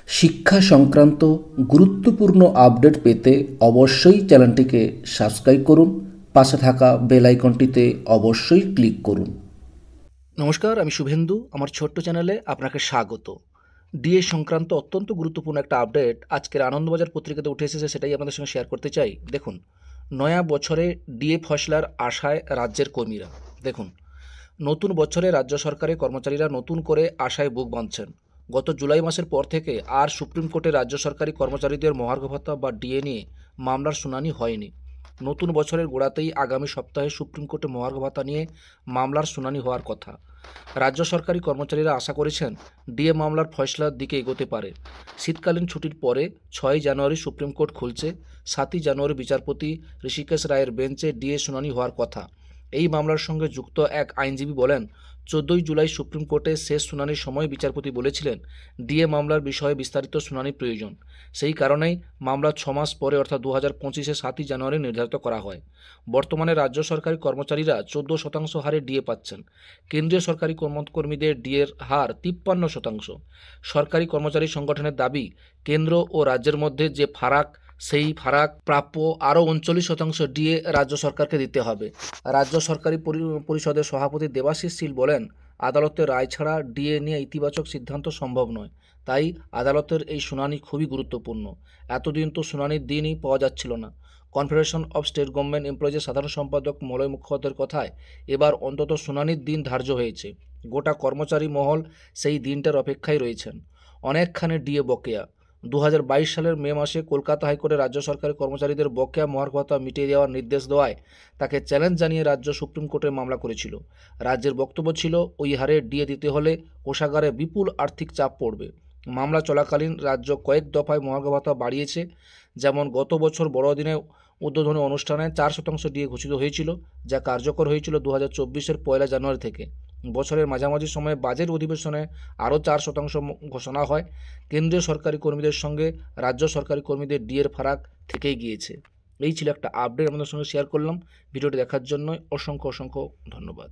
শিক্ষা সংক্রান্ত গুরুত্বপূর্ণ আপডেট পেতে অবশ্যই চ্যানেলটিকে সাবস্ক্রাইব করুন, পাশে থাকা বেল আইকনটিতে অবশ্যই ক্লিক করুন। নমস্কার, আমি শুভেন্দু। আমার ছোট্ট চ্যানেলে আপনাকে স্বাগত। ডিএ সংক্রান্ত অত্যন্ত গুরুত্বপূর্ণ একটা আপডেট আজকের আনন্দবাজার পত্রিকাতে উঠে এসেছে, সেটাই আপনাদের সঙ্গে শেয়ার করতে চাই। দেখুন, নয়া বছরে ডিএ ফয়সলার আশায় রাজ্যের কর্মীরা। দেখুন, নতুন বছরে রাজ্য সরকারের কর্মচারীরা নতুন করে আশায় বুক বাঁধছেন। গত জুলাই মাসের পর থেকে আর সুপ্রিম কোর্টে রাজ্য সরকারি কর্মচারীদের মহার্ঘ ভাতা বা ডিএ নিয়ে মামলার শুনানি হয়নি। নতুন বছরের গোড়াতেই আগামী সপ্তাহে সুপ্রিম কোর্টে মহার্ঘ ভাতা নিয়ে মামলার শুনানি হওয়ার কথা। রাজ্য সরকারি কর্মচারীরা আশা করেছেন ডিএ মামলার ফয়সলার দিকে এগোতে পারে। শীতকালীন ছুটির পরে 6ই জানুয়ারি সুপ্রিম কোর্ট খুলছে। 7ই জানুয়ারি বিচারপতি ঋষিকেশ রায়ের বেঞ্চে ডিএ শুনানি হওয়ার কথা। এই মামলার সঙ্গে যুক্ত এক আইনজীবী বলেন, 14ই জুলাই সুপ্রিম কোর্টে শেষ শুনানির সময় বিচারপতি বলেছিলেন ডিএ মামলার বিষয়ে বিস্তারিত শুনানি প্রয়োজন। সেই কারণেই মামলা 6 মাস পরে অর্থাৎ 2025-এ 7ই জানুয়ারি নির্ধারিত করা হয়। বর্তমানে রাজ্য সরকারি কর্মচারীরা 14% হারে ডিএ পাচ্ছেন। কেন্দ্রীয় সরকারি কর্মীদের ডিএর হার 53%। সরকারি কর্মচারী সংগঠনের দাবি, কেন্দ্র ও রাজ্যের মধ্যে যে ফারাক, সেই ফারাক প্রাপ্য আরও 39% ডিএ রাজ্য সরকারকে দিতে হবে। রাজ্য সরকারি পরিষদের সভাপতি দেবাশিস শীল বলেন, আদালতের রায় ছাড়া ডিএ নিয়ে ইতিবাচক সিদ্ধান্ত সম্ভব নয়। তাই আদালতের এই শুনানি খুবই গুরুত্বপূর্ণ। এতদিন তো শুনানির দিনই পাওয়া যাচ্ছিল না। কনফেডারেশন অফ স্টেট গভর্নমেন্ট এমপ্লয়িজের সাধারণ সম্পাদক মলয় মুখোপাধ্যায়ের কথায় এবার অন্তত শুনানির দিন ধার্য হয়েছে। গোটা কর্মচারী মহল সেই দিনটার অপেক্ষায় রয়েছেন। অনেকখানি ডিএ বকেয়া। 2022 সালের মে মাসে কলকাতা হাইকোর্টে রাজ্য সরকারি কর্মচারীদের বকেয়া মহার্ঘ ভাতা মিটিয়ে দেওয়ার নির্দেশ দেওয়ায় তাকে চ্যালেঞ্জ জানিয়ে রাজ্য সুপ্রিম কোর্টে মামলা করেছিল। রাজ্যের বক্তব্য ছিল, ওই হারে ডিএ দিতে হলে কোষাগারে বিপুল আর্থিক চাপ পড়বে। মামলা চলাকালীন রাজ্য কয়েক দফায় মহার্ঘ ভাতা বাড়িয়েছে। যেমন গত বছর বড়দিনে উদ্বোধনী অনুষ্ঠানে 4% ডিএ ঘোষিত হয়েছিল, যা কার্যকর হয়েছিল 2024-এর 1 জানুয়ারি থেকে। বছরের মাঝামাঝি সময়ে বাজেট অধিবেশনে আরও 4% ঘোষণা হয়। কেন্দ্রীয় সরকারি কর্মীদের সঙ্গে রাজ্য সরকারি কর্মীদের ডিএর ফারাক থেকেই গিয়েছে। এই ছিল একটা আপডেট আমাদের সঙ্গে শেয়ার করলাম। ভিডিওটি দেখার জন্য অসংখ্য ধন্যবাদ।